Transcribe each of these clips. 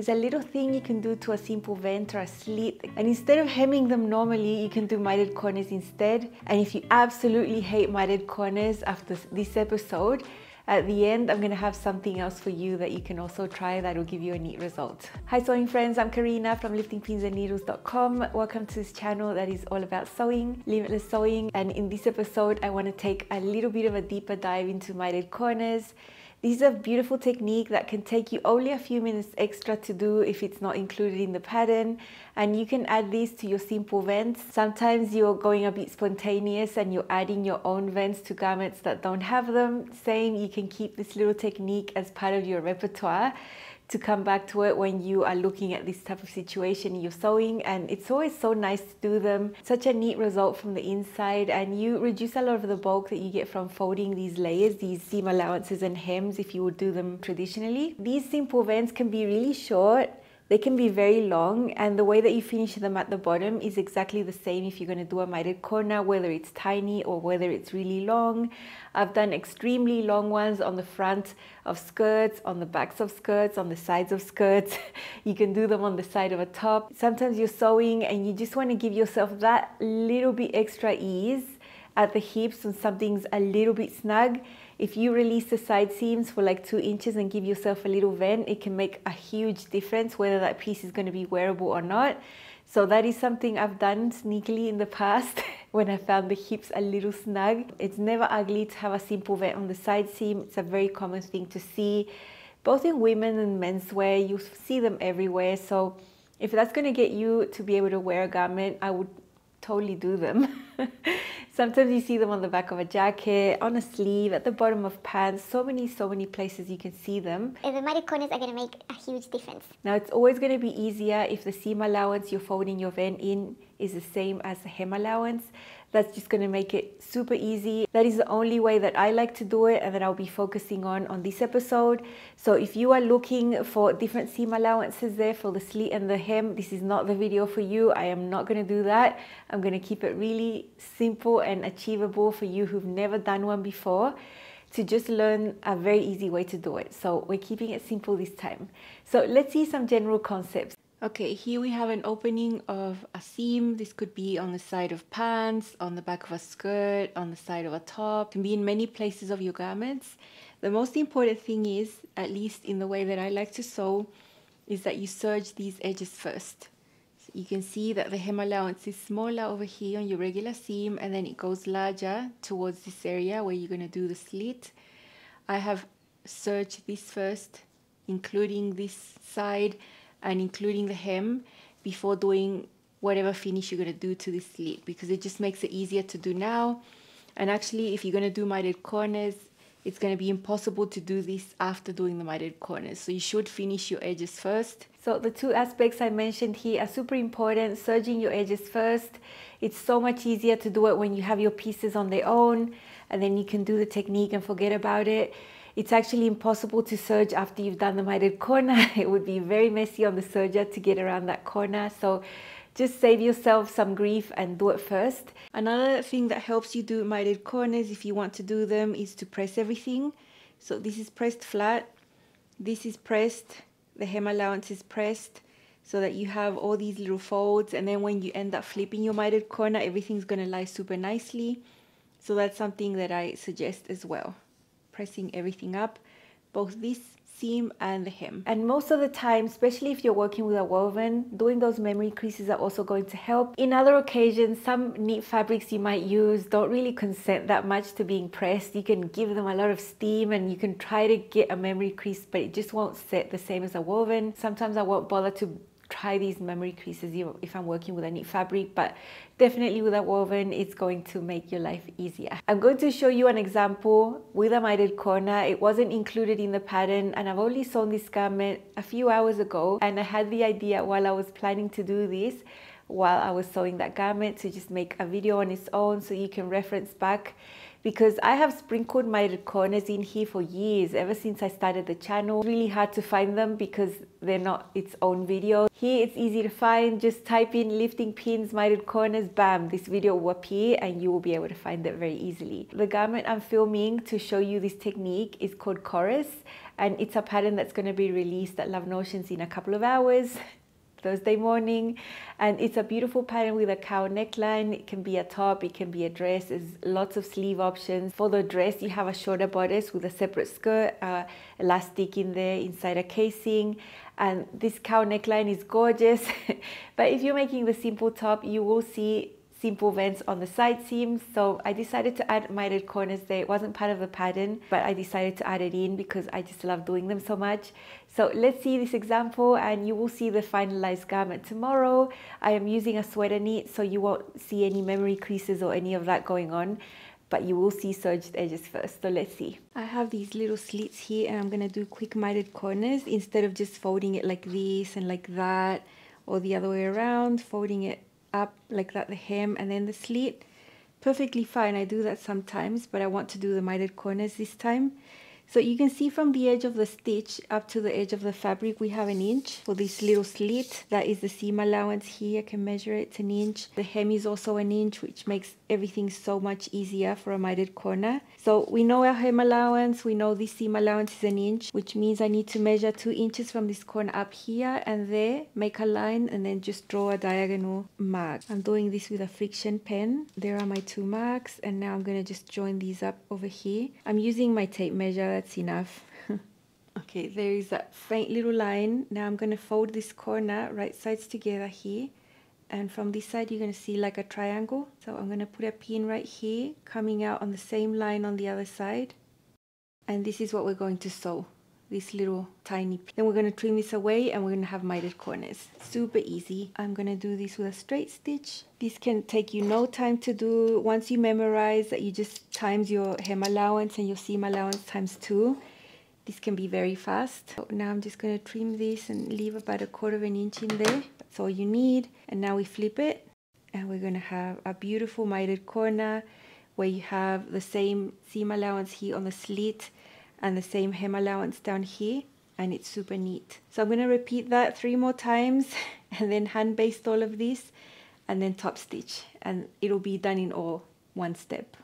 there's a little thing you can do to a simple vent or a slit, and instead of hemming them normally, you can do mitered corners instead. And if you absolutely hate mitered corners after this episode, at the end, I'm going to have something else for you that you can also try that will give you a neat result. Hi sewing friends, I'm Karina from liftingpinsandneedles.com. Welcome to this channel that is all about sewing, limitless sewing. And in this episode, I want to take a little bit of a deeper dive into mitered corners. This is a beautiful technique that can take you only a few minutes extra to do if it's not included in the pattern, and you can add this to your simple vents. Sometimes you're going a bit spontaneous and you're adding your own vents to garments that don't have them. Same, you can keep this little technique as part of your repertoire to come back to it when you are looking at this type of situation you're sewing, and it's always so nice to do them. Such a neat result from the inside, and you reduce a lot of the bulk that you get from folding these layers, these seam allowances and hems if you would do them traditionally. These simple vents can be really short, they can be very long, and the way that you finish them at the bottom is exactly the same if you're going to do a mitered corner, whether it's tiny or whether it's really long. I've done extremely long ones on the front of skirts, on the backs of skirts, on the sides of skirts. You can do them on the side of a top. Sometimes you're sewing and you just want to give yourself that little bit extra ease at the hips when something's a little bit snug. If you release the side seams for like 2 inches and give yourself a little vent, it can make a huge difference whether that piece is going to be wearable or not. So that is something I've done sneakily in the past when I found the hips a little snug. It's never ugly to have a simple vent on the side seam. It's a very common thing to see, both in women and menswear. You see them everywhere. So if that's going to get you to be able to wear a garment, I would totally do them. Sometimes you see them on the back of a jacket, on a sleeve, at the bottom of pants, so many places you can see them. The mitered corners are going to make a huge difference. Now it's always going to be easier if the seam allowance you're folding your vent in is the same as the hem allowance. That's just going to make it super easy. That is the only way that I like to do it and that I'll be focusing on this episode. So if you are looking for different seam allowances there for the slit and the hem, this is not the video for you. I am not going to do that. I'm going to keep it really simple and achievable for you who've never done one before, to just learn a very easy way to do it. So we're keeping it simple this time. So let's see some general concepts. Okay, here we have an opening of a seam. This could be on the side of pants, on the back of a skirt, on the side of a top. It can be in many places of your garments. The most important thing is, at least in the way that I like to sew, is that you serge these edges first. So you can see that the hem allowance is smaller over here on your regular seam, and then it goes larger towards this area where you're going to do the slit. I have serged this first, including this side and including the hem, before doing whatever finish you're going to do to this slit, because it just makes it easier to do now. And actually, if you're going to do mitered corners, it's going to be impossible to do this after doing the mitered corners. So you should finish your edges first. So the 2 aspects I mentioned here are super important. Serging your edges first. It's so much easier to do it when you have your pieces on their own, and then you can do the technique and forget about it. It's actually impossible to serge after you've done the mitered corner. It would be very messy on the serger to get around that corner. So just save yourself some grief and do it first. Another thing that helps you do mitered corners, if you want to do them, is to press everything. So this is pressed flat. This is pressed. The hem allowance is pressed, so that you have all these little folds. And then when you end up flipping your mitered corner, everything's going to lie super nicely. So that's something that I suggest as well. Pressing everything up, both this seam and the hem. And most of the time, especially if you're working with a woven, doing those memory creases are also going to help. In other occasions, some knit fabrics you might use don't really consent that much to being pressed. You can give them a lot of steam and you can try to get a memory crease, but it just won't set the same as a woven. Sometimes I won't bother to try these memory creases if I'm working with a knit fabric, but definitely with a woven, it's going to make your life easier. I'm going to show you an example with a mitered corner. It wasn't included in the pattern, and I've only sewn this garment a few hours ago, and I had the idea while I was planning to do this, while I was sewing that garment, to just make a video on its own so you can reference back. Because I have sprinkled mitered corners in here for years, ever since I started the channel. It's really hard to find them because they're not its own video. Here it's easy to find. Just type in lifting pins mitered corners, bam, this video will appear and you will be able to find it very easily. The garment I'm filming to show you this technique is called Chorus, and it's a pattern that's going to be released at Love Notions in a couple of hours, Thursday morning. And it's a beautiful pattern with a cow neckline. It can be a top, it can be a dress. There's lots of sleeve options. For the dress, you have a shorter bodice with a separate skirt, elastic in there inside a casing, and this cow neckline is gorgeous. But if you're making the simple top, you will see simple vents on the side seams. So I decided to add mitered corners there. It wasn't part of the pattern, but I decided to add it in because I just love doing them so much. So let's see this example, and you will see the finalized garment tomorrow. I am using a sweater knit, so you won't see any memory creases or any of that going on, but you will see serged edges first. So let's see. I have these little slits here, and I'm gonna do quick mitered corners instead of just folding it like this and like that, or the other way around, folding it up like that, the hem and then the slit. Perfectly fine, I do that sometimes, but I want to do the mitered corners this time. So you can see from the edge of the stitch up to the edge of the fabric, we have 1 inch for this little slit. That is the seam allowance here. I can measure it, it's 1 inch. The hem is also 1 inch, which makes everything so much easier for a mitered corner. So we know our hem allowance, we know this seam allowance is 1 inch, which means I need to measure 2 inches from this corner up here and there, make a line, and then just draw a diagonal mark. I'm doing this with a friction pen. There are my 2 marks, and now I'm going to just join these up over here. I'm using my tape measure. That's enough. Okay, there is that faint little line. Now I'm going to fold this corner right sides together here, and from this side you're going to see like a triangle. So I'm going to put a pin right here coming out on the same line on the other side, and this is what we're going to sew, this little tiny pin. Then we're going to trim this away and we're going to have mitered corners. Super easy. I'm going to do this with a straight stitch. This can take you no time to do. Once you memorize that, you just times your hem allowance and your seam allowance times 2. This can be very fast. So now I'm just going to trim this and leave about 1/4 inch in there. That's all you need. And now we flip it, and we're going to have a beautiful mitered corner where you have the same seam allowance here on the slit and the same hem allowance down here, and it's super neat. So I'm going to repeat that 3 more times and then hand baste all of this and then top stitch, and it'll be done in all one step.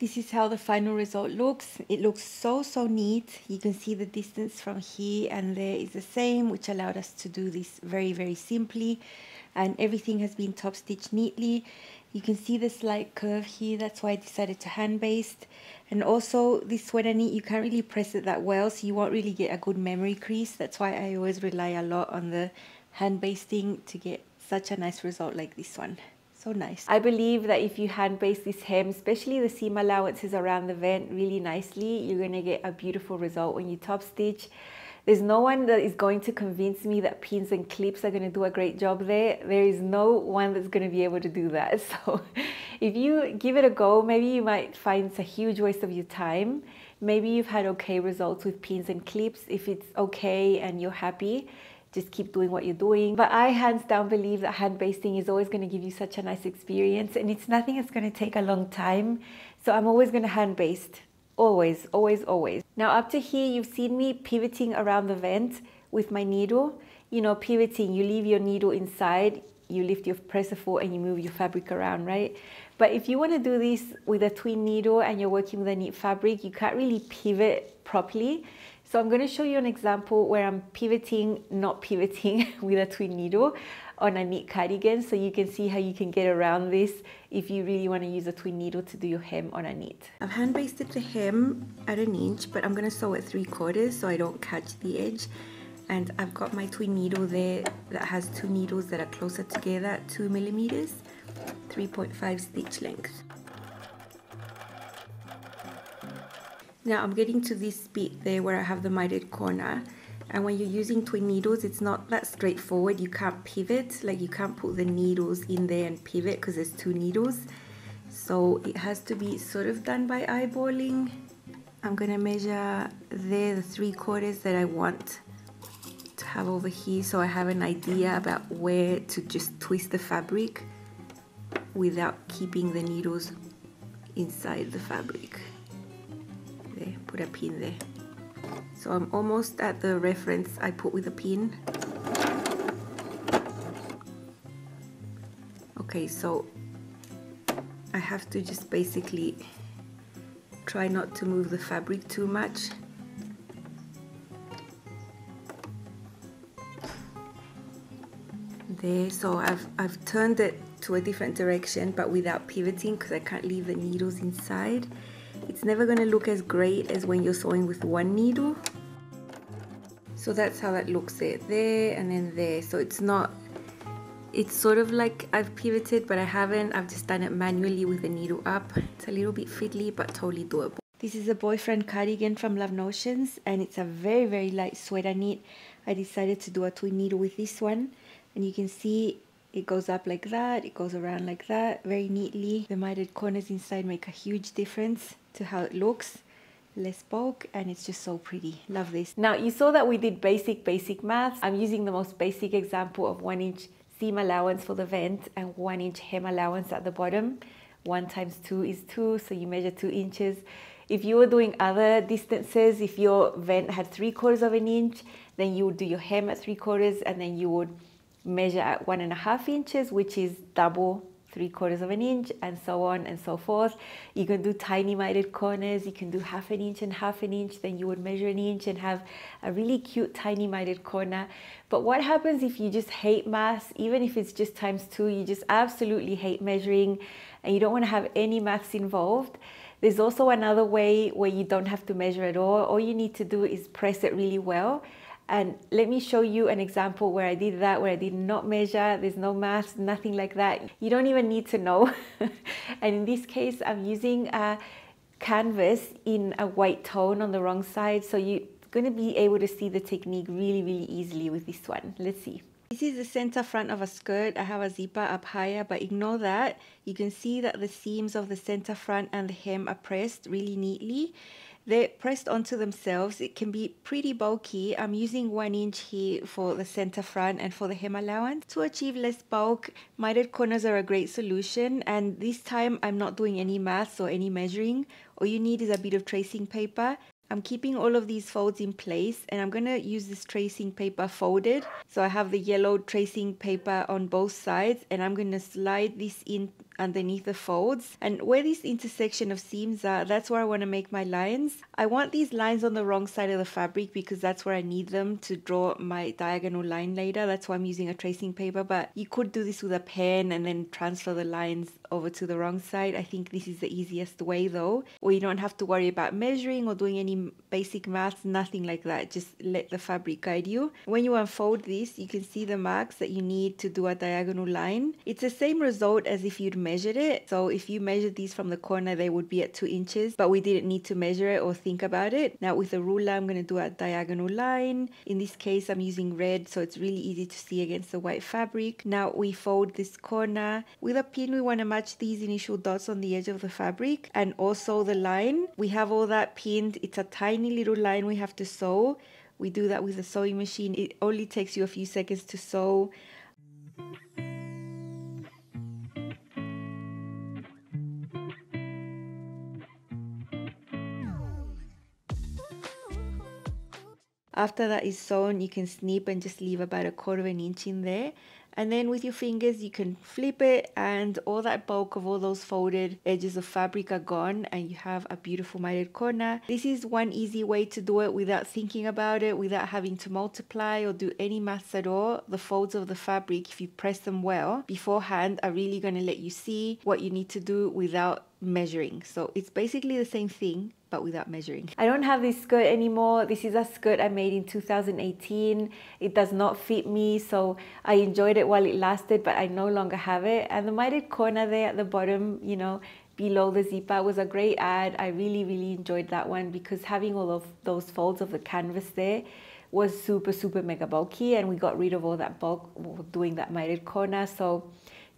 This is how the final result looks. It looks so neat. You can see the distance from here and there is the same, which allowed us to do this very simply, and everything has been top stitched neatly. You can see the slight curve here, that's why I decided to hand baste. And also this sweater knit, you can't really press it that well, so you won't really get a good memory crease. That's why I always rely a lot on the hand basting to get such a nice result like this one. So nice. I believe that if you hand baste this hem, especially the seam allowances around the vent really nicely, you're going to get a beautiful result when you top stitch. There's no one that is going to convince me that pins and clips are going to do a great job there. There is no one that's going to be able to do that. So if you give it a go, maybe you might find it's a huge waste of your time. Maybe you've had okay results with pins and clips. If it's okay and you're happy, just keep doing what you're doing. But I hands down believe that hand basting is always going to give you such a nice experience, and it's nothing that's going to take a long time. So I'm always going to hand baste. Always. Now up to here, you've seen me pivoting around the vent with my needle. You know, pivoting, you leave your needle inside, you lift your presser foot and you move your fabric around, right? But if you want to do this with a twin needle and you're working with a knit fabric, you can't really pivot properly. So I'm going to show you an example where I'm pivoting, not pivoting with a twin needle on a knit cardigan, so you can see how you can get around this if you really want to use a twin needle to do your hem on a knit. I've hand basted the hem at 1 inch, but I'm going to sew at 3/4 so I don't catch the edge. And I've got my twin needle there that has 2 needles that are closer together at 2 millimeters, 3.5 stitch length. Now I'm getting to this bit there where I have the mitered corner, and when you're using twin needles, it's not that straightforward. You can't pivot, like you can't put the needles in there and pivot because there's 2 needles. So it has to be sort of done by eyeballing. I'm gonna measure there the 3/4 that I want to have over here, so I have an idea about where to just twist the fabric without keeping the needles inside the fabric. There, put a pin there. So I'm almost at the reference I put with a pin. Okay, so I have to just basically try not to move the fabric too much. There, so I've turned it to a different direction, but without pivoting because I can't leave the needles inside. It's never going to look as great as when you're sewing with one needle. So that's how that looks there and then there. So it's sort of like I've pivoted, but I haven't. I've just done it manually with the needle up. It's a little bit fiddly, but totally doable. This is a boyfriend cardigan from Love Notions, and it's a very, very light sweater knit. I decided to do a twin needle with this one, and you can see it goes up like that, it goes around like that, very neatly. The mitered corners inside make a huge difference to how it looks. Less bulk, and it's just so pretty. Love this. Now you saw that we did basic maths. I'm using the most basic example of 1 inch seam allowance for the vent and 1 inch hem allowance at the bottom. 1 times 2 is 2, so you measure 2 inches. If you were doing other distances, if your vent had 3/4 of an inch, then you would do your hem at 3/4, and then you would measure at 1.5 inches, which is double 3/4 of an inch, and so on and so forth. You can do tiny mitered corners, you can do 1/2 inch and 1/2 inch, then you would measure 1 inch and have a really cute tiny mitered corner. But what happens if you just hate maths, even if it's just ×2, you just absolutely hate measuring and you don't want to have any maths involved? There's also another way where you don't have to measure at all. All you need to do is press it really well. And let me show you an example where I did that, where I did not measure. There's no maths, nothing like that. You don't even need to know. And in this case, I'm using a canvas in a white tone on the wrong side. So you're going to be able to see the technique really, really easily with this one. Let's see. This is the center front of a skirt. I have a zipper up higher, but ignore that. You can see that the seams of the center front and the hem are pressed really neatly. They're pressed onto themselves. It can be pretty bulky. I'm using 1 inch here for the center front and for the hem allowance. To achieve less bulk, mitered corners are a great solution, and this time I'm not doing any maths or any measuring. All you need is a bit of tracing paper. I'm keeping all of these folds in place, and I'm going to use this tracing paper folded. So I have the yellow tracing paper on both sides, and I'm going to slide this in underneath the folds. And where this intersection of seams are, that's where I want to make my lines. I want these lines on the wrong side of the fabric because that's where I need them to draw my diagonal line later. That's why I'm using a tracing paper, but you could do this with a pen and then transfer the lines over to the wrong side. I think this is the easiest way though, where you don't have to worry about measuring or doing any basic maths, nothing like that. Just let the fabric guide you. When you unfold this, you can see the marks that you need to do a diagonal line. It's the same result as if you'd measured it. So if you measured these from the corner, they would be at 2 inches, but we didn't need to measure it or think about it. Now with a ruler, I'm going to do a diagonal line. In this case, I'm using red, so it's really easy to see against the white fabric. Now we fold this corner. With a pin, we want to match these initial dots on the edge of the fabric and also the line. We have all that pinned. It's a tiny little line we have to sew. We do that with a sewing machine. It only takes you a few seconds to sew. After that is sewn, you can snip and just leave about 1/4 inch in there. And then with your fingers, you can flip it and all that bulk of all those folded edges of fabric are gone and you have a beautiful mitered corner. This is one easy way to do it without thinking about it, without having to multiply or do any maths at all. The folds of the fabric, if you press them well beforehand, are really going to let you see what you need to do without measuring. So it's basically the same thing, but without measuring. I don't have this skirt anymore. This is a skirt I made in 2018. It does not fit me, so I enjoyed it while it lasted, but I no longer have it. And the mitered corner there at the bottom, you know, below the zipper was a great ad. I really, really enjoyed that one because having all of those folds of the canvas there was super, super mega bulky, and we got rid of all that bulk doing that mitered corner. So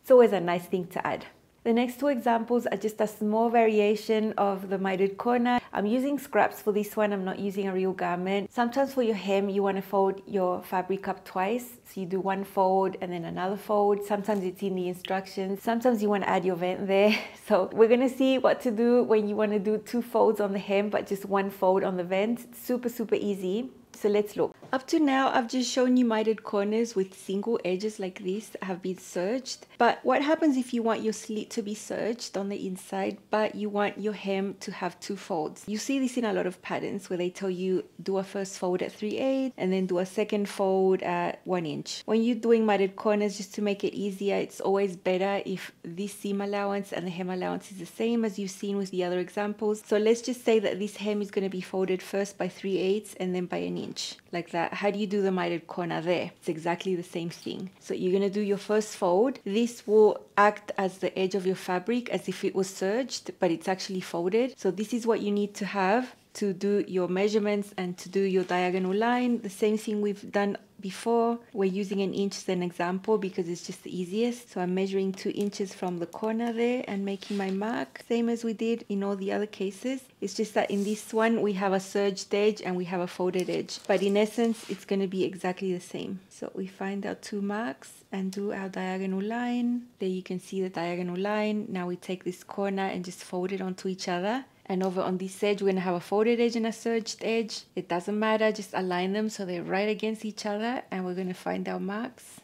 it's always a nice thing to add. The next two examples are just a small variation of the mitered corner. I'm using scraps for this one. I'm not using a real garment. Sometimes for your hem, you want to fold your fabric up twice. So you do one fold and then another fold. Sometimes it's in the instructions. Sometimes you want to add your vent there. So we're going to see what to do when you want to do 2 folds on the hem, but just 1 fold on the vent. Super, super easy. So let's look. Up to now, I've just shown you mitered corners with single edges like this that have been serged. But what happens if you want your slit to be serged on the inside, but you want your hem to have 2 folds? You see this in a lot of patterns where they tell you do a first fold at 3/8 and then do a second fold at 1 inch. When you're doing mitered corners, just to make it easier, it's always better if this seam allowance and the hem allowance is the same as you've seen with the other examples. So let's just say that this hem is going to be folded first by 3/8 and then by 1 inch, like that. How do you do the mitered corner there? It's exactly the same thing. So you're going to do your first fold. This will act as the edge of your fabric as if it was serged, but it's actually folded. So this is what you need to have to do your measurements and to do your diagonal line. The same thing we've done before. We're using 1 inch as an example because it's just the easiest. So I'm measuring 2 inches from the corner there and making my mark, same as we did in all the other cases. It's just that in this one we have a serged edge and we have a folded edge, but in essence it's going to be exactly the same. So we find our 2 marks and do our diagonal line. There you can see the diagonal line. Now we take this corner and just fold it onto each other. And over on this edge, we're going to have a folded edge and a serged edge. It doesn't matter, just align them so they're right against each other. And we're going to find our marks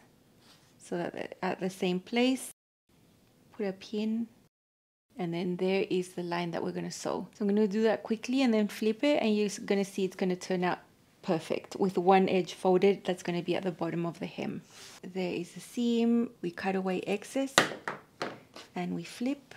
so that they're at the same place. Put a pin. And then there is the line that we're going to sew. So I'm going to do that quickly and then flip it. And you're going to see it's going to turn out perfect with 1 edge folded. That's going to be at the bottom of the hem. There is the seam. We cut away excess and we flip.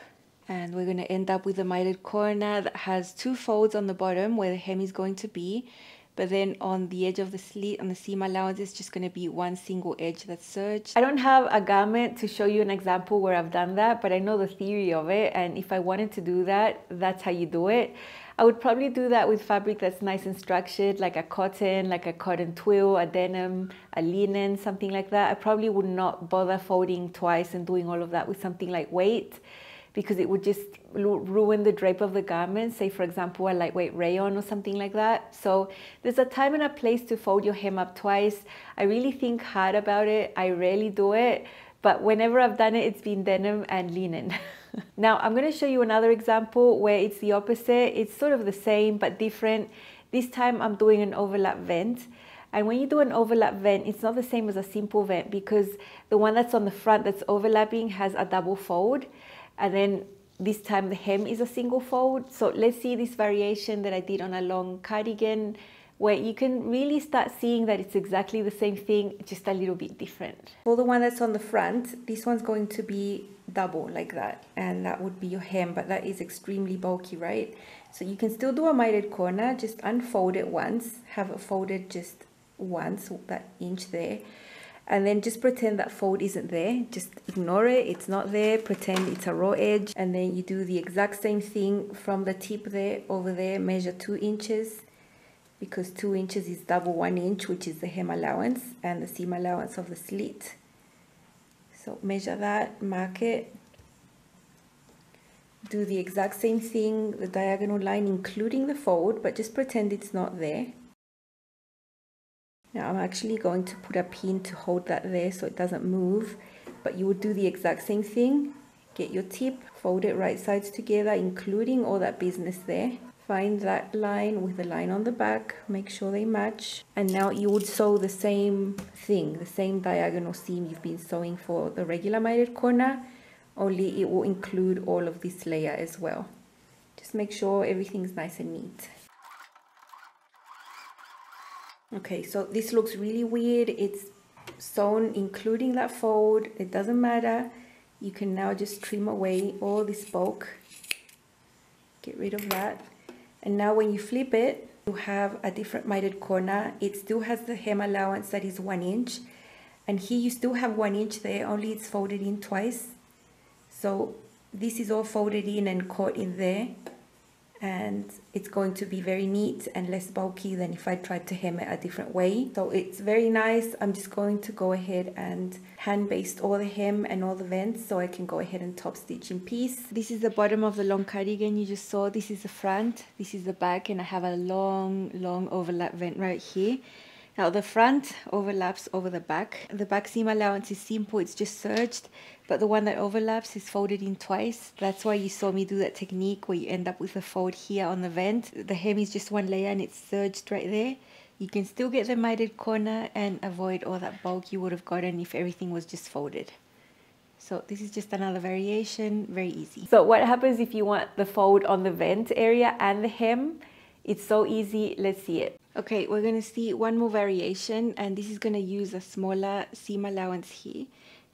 And we're going to end up with a mitered corner that has 2 folds on the bottom where the hem is going to be. But then on the edge of the slit, on the seam allowance, it's just going to be 1 single edge that's serged. I don't have a garment to show you an example where I've done that, but I know the theory of it. And if I wanted to do that, that's how you do it. I would probably do that with fabric that's nice and structured, like a cotton twill, a denim, a linen, something like that. I probably would not bother folding twice and doing all of that with something like weight, because it would just ruin the drape of the garment, say for example a lightweight rayon or something like that. So there's a time and a place to fold your hem up twice. I really think hard about it. I rarely do it, but whenever I've done it, it's been denim and linen. Now I'm going to show you another example where it's the opposite. It's sort of the same but different. This time I'm doing an overlap vent. And when you do an overlap vent, it's not the same as a simple vent, because the one that's on the front that's overlapping has a double fold. And then this time the hem is a single fold. So let's see this variation that I did on a long cardigan, where you can really start seeing that it's exactly the same thing, just a little bit different. For the one that's on the front, this one's going to be double like that, and that would be your hem, but that is extremely bulky, right? So you can still do a mitered corner, just unfold it once, have it folded just once, that inch there. And then just pretend that fold isn't there. Just ignore it, it's not there. Pretend it's a raw edge. And then you do the exact same thing from the tip there over there. Measure 2 inches, because 2 inches is double 1 inch, which is the hem allowance and the seam allowance of the slit. So measure that, mark it. Do the exact same thing, the diagonal line including the fold, but just pretend it's not there. Now I'm actually going to put a pin to hold that there so it doesn't move, but you would do the exact same thing. Get your tip, fold it right sides together, including all that business there. Find that line with the line on the back, make sure they match. And now you would sew the same thing, the same diagonal seam you've been sewing for the regular mitered corner, only it will include all of this layer as well. Just make sure everything's nice and neat. Okay, so this looks really weird. It's sewn including that fold. It doesn't matter. You can now just trim away all this bulk. Get rid of that. And now when you flip it, you have a different mitered corner. It still has the hem allowance that is 1 inch. And here you still have 1 inch there, only it's folded in twice. So this is all folded in and caught in there. and it's going to be very neat and less bulky than if I tried to hem it a different way. So it's very nice. I'm just going to go ahead and hand baste all the hem and all the vents so I can go ahead and top stitch in piece. This is the bottom of the long cardigan you just saw. This is the front, this is the back, and I have a long overlap vent right here. Now the front overlaps over the back. The back seam allowance is simple, it's just serged, but the one that overlaps is folded in twice. That's why you saw me do that technique where you end up with a fold here on the vent. The hem is just one layer and it's serged right there. You can still get the mitered corner and avoid all that bulk you would have gotten if everything was just folded. So this is just another variation, very easy. So what happens if you want the fold on the vent area and the hem? It's so easy, let's see it. Okay, we're going to see one more variation, and this is going to use a smaller seam allowance here.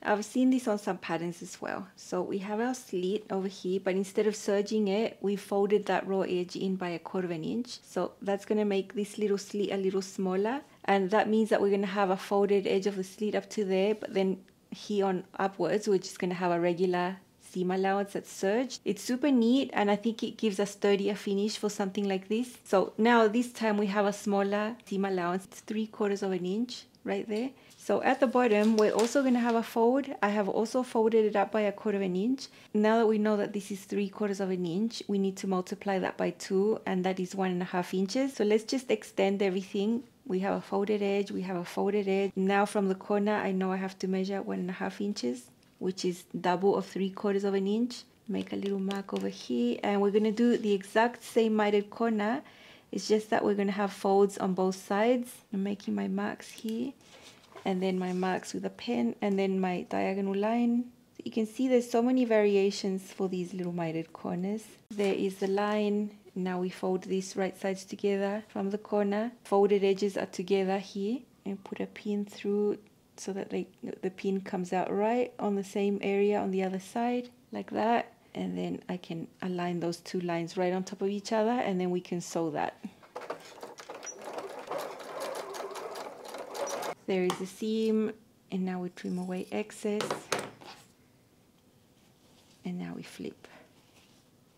I've seen this on some patterns as well. So we have our slit over here, but instead of serging it, we folded that raw edge in by 1/4 inch. So that's going to make this little slit a little smaller, and that means that we're going to have a folded edge of the slit up to there, but then here on upwards, we're just going to have a regular seam allowance that's serged. It's super neat, and I think it gives a sturdier finish for something like this. So now this time we have a smaller seam allowance. It's 3/4 inch right there. So at the bottom we're also going to have a fold. I have also folded it up by 1/4 inch. Now that we know that this is 3/4 inch, we need to multiply that by 2, and that is 1.5 inches. So let's just extend everything. We have a folded edge, we have a folded edge. Now from the corner I know I have to measure 1.5 inches, which is double of 3/4 inch. Make a little mark over here, and we're going to do the exact same mitered corner. It's just that we're going to have folds on both sides. I'm making my marks here, and then my marks with a pen, and then my diagonal line. So you can see there's so many variations for these little mitered corners. There is the line. Now we fold these right sides together from the corner. Folded edges are together here, and put a pin through so that the pin comes out right on the same area on the other side, like that. And then I can align those two lines right on top of each other, and then we can sew that. There is the seam, and now we trim away excess, and now we flip.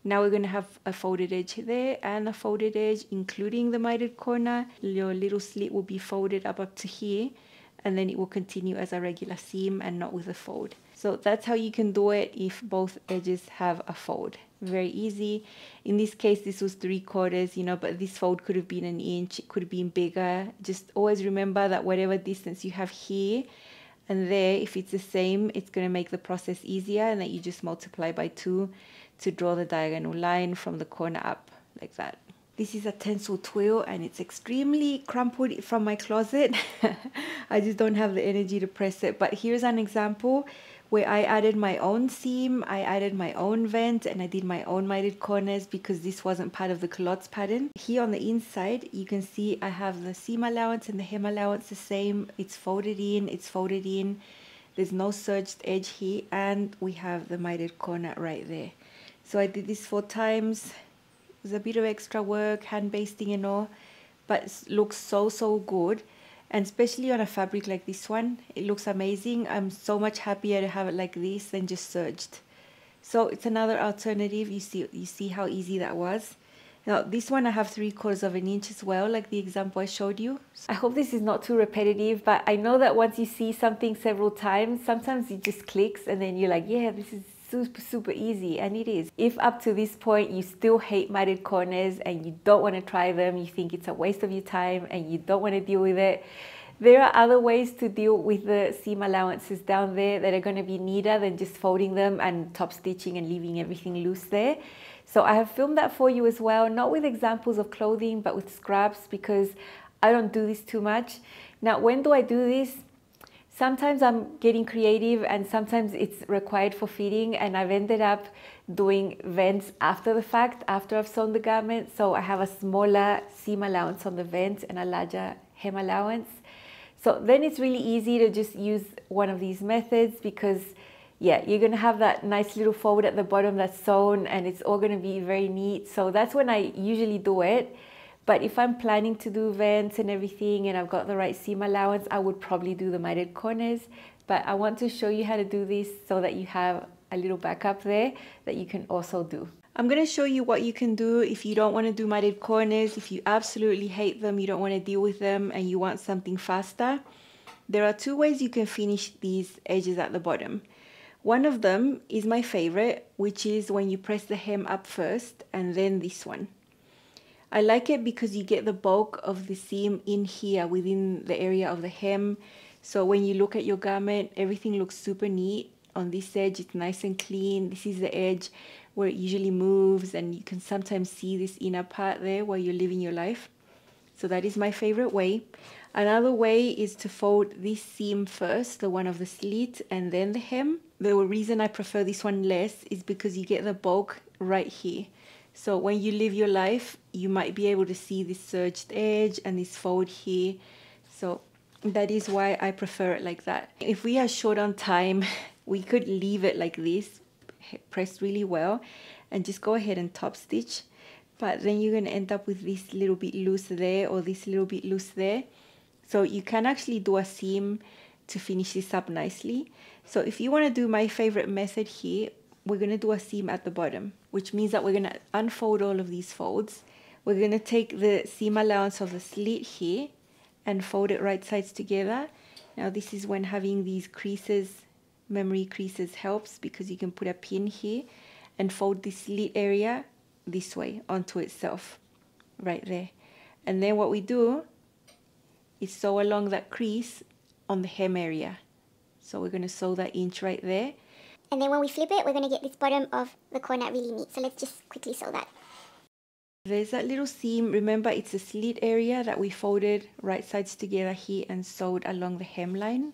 Now we're going to have a folded edge there and a folded edge, including the mitered corner. Your little slit will be folded up to here, and then it will continue as a regular seam and not with a fold. So that's how you can do it if both edges have a fold. Very easy. In this case, this was 3/4, you know, but this fold could have been 1 inch. It could have been bigger. Just always remember that whatever distance you have here and there, if it's the same, it's going to make the process easier, and that you just multiply by 2 to draw the diagonal line from the corner up, like that. This is a tencel twill, and it's extremely crumpled from my closet. I just don't have the energy to press it. But here's an example where I added my own seam, I added my own vent, and I did my own mitered corners because this wasn't part of the culottes pattern. Here on the inside, you can see I have the seam allowance and the hem allowance the same. It's folded in, it's folded in. There's no serged edge here, and we have the mitered corner right there. So I did this 4 times. It was a bit of extra work, hand basting and all, but it looks so good. And especially on a fabric like this one, it looks amazing. I'm so much happier to have it like this than just serged. So it's another alternative. You see how easy that was. Now this one I have 3/4 inch as well, like the example I showed you. I hope this is not too repetitive, but I know that once you see something several times, sometimes it just clicks, and then you're like, yeah, this is super easy, and it is. If up to this point you still hate mitered corners and you don't want to try them, you think it's a waste of your time and you don't want to deal with it, there are other ways to deal with the seam allowances down there that are going to be neater than just folding them and top stitching and leaving everything loose there. So I have filmed that for you as well, not with examples of clothing but with scraps, because I don't do this too much. Now when do I do this? Sometimes I'm getting creative, and sometimes it's required for fitting, and I've ended up doing vents after the fact, after I've sewn the garment. So I have a smaller seam allowance on the vent and a larger hem allowance. So then it's really easy to just use one of these methods, because yeah, you're going to have that nice little fold at the bottom that's sewn, and it's all going to be very neat. So that's when I usually do it. But if I'm planning to do vents and everything and I've got the right seam allowance, I would probably do the mitered corners. But I want to show you how to do this so that you have a little backup there that you can also do. I'm going to show you what you can do if you don't want to do mitered corners, if you absolutely hate them, you don't want to deal with them, and you want something faster. There are two ways you can finish these edges at the bottom. One of them is my favorite, which is when you press the hem up first and then this one. I like it because you get the bulk of the seam in here within the area of the hem. So when you look at your garment, everything looks super neat. On this edge, it's nice and clean. This is the edge where it usually moves, and you can sometimes see this inner part there while you're living your life. So that is my favorite way. Another way is to fold this seam first, the one of the slit, and then the hem. The reason I prefer this one less is because you get the bulk right here. So when you live your life, you might be able to see this serged edge and this fold here. So that is why I prefer it like that. If we are short on time, we could leave it like this, pressed really well, and just go ahead and top stitch. But then you're going to end up with this little bit loose there or this little bit loose there. So you can actually do a seam to finish this up nicely. So if you want to do my favorite method here, we're going to do a seam at the bottom, which means that we're going to unfold all of these folds. We're going to take the seam allowance of the slit here and fold it right sides together. Now this is when having these creases, memory creases, helps, because you can put a pin here and fold this slit area this way onto itself, right there. And then what we do is sew along that crease on the hem area. So we're going to sew that inch right there. And then when we flip it, we're going to get this bottom of the corner really neat. So let's just quickly sew that. There's that little seam. Remember, it's a slit area that we folded right sides together here and sewed along the hemline.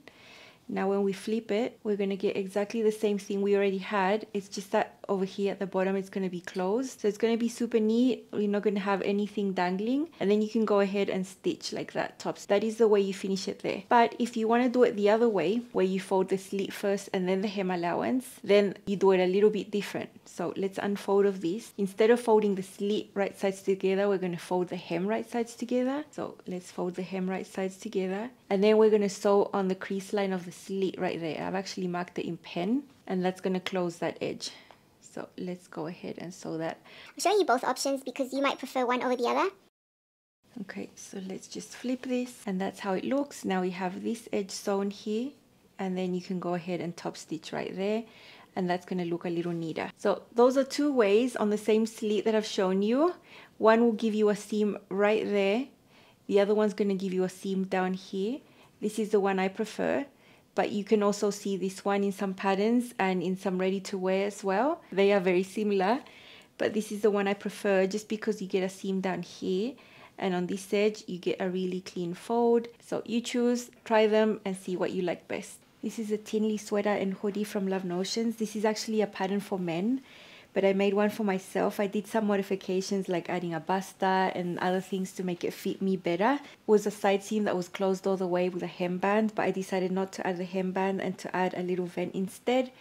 Now when we flip it, we're going to get exactly the same thing we already had. It's just that over here at the bottom it's going to be closed. So it's going to be super neat. We're not going to have anything dangling. And then you can go ahead and stitch like that tops. That is the way you finish it there. But if you want to do it the other way, where you fold the slit first and then the hem allowance, then you do it a little bit different. So let's unfold of this. Instead of folding the slit right sides together, we're going to fold the hem right sides together. So let's fold the hem right sides together. And then we're going to sew on the crease line of the slit right there. I've actually marked it in pen, and that's going to close that edge. So let's go ahead and sew that. I'm showing you both options because you might prefer one over the other. Okay, so let's just flip this, and that's how it looks. Now we have this edge sewn here, and then you can go ahead and top stitch right there, and that's going to look a little neater. So those are two ways on the same slit that I've shown you. One will give you a seam right there. The other one's going to give you a seam down here. This is the one I prefer. But you can also see this one in some patterns and in some ready-to-wear as well. They are very similar, but this is the one I prefer just because you get a seam down here, and on this edge you get a really clean fold. So you choose, try them, and see what you like best. This is a Tinley sweater and hoodie from Love Notions. This is actually a pattern for men, but I made one for myself. I did some modifications like adding a basta and other things to make it fit me better. It was a side seam that was closed all the way with a hemband, but I decided not to add the hemband and to add a little vent instead.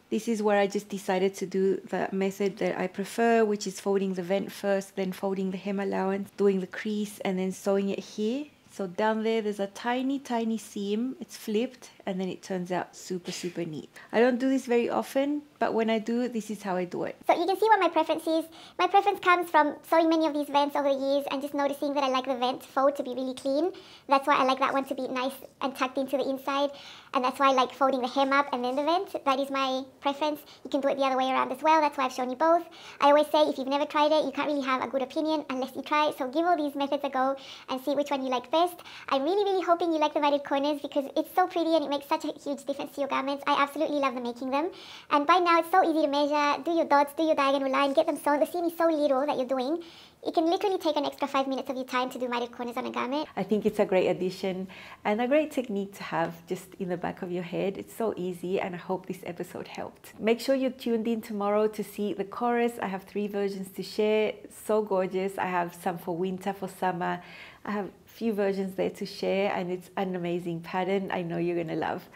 This is where I just decided to do the method that I prefer, which is folding the vent first, then folding the hem allowance, doing the crease, and then sewing it here. So down there's a tiny seam. It's flipped, and then it turns out super neat. I don't do this very often, but when I do, this is how I do it. So you can see what my preference is. My preference comes from sewing many of these vents over the years and just noticing that I like the vent fold to be really clean. That's why I like that one to be nice and tucked into the inside. And that's why I like folding the hem up and then the vent. That is my preference. You can do it the other way around as well. That's why I've shown you both. I always say if you've never tried it, you can't really have a good opinion unless you try it. So give all these methods a go and see which one you like best. I'm really hoping you like the mitered corners because it's so pretty and it makes such a huge difference to your garments. I absolutely love the making them. And by now it's so easy to measure. Do your dots, do your diagonal line, get them sewn. The seam is so little that you're doing. It can literally take an extra 5 minutes of your time to do mitered corners on a garment. I think it's a great addition and a great technique to have just in the back of your head. It's so easy, and I hope this episode helped. Make sure you're tuned in tomorrow to see the chorus. I have 3 versions to share. So gorgeous. I have some for winter, for summer. I have a few versions there to share, and it's an amazing pattern I know you're gonna love.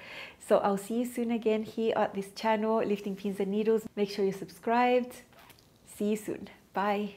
So I'll see you soon again here at this channel, Lifting Pins and Needles. Make sure you're subscribed. See you soon. Bye.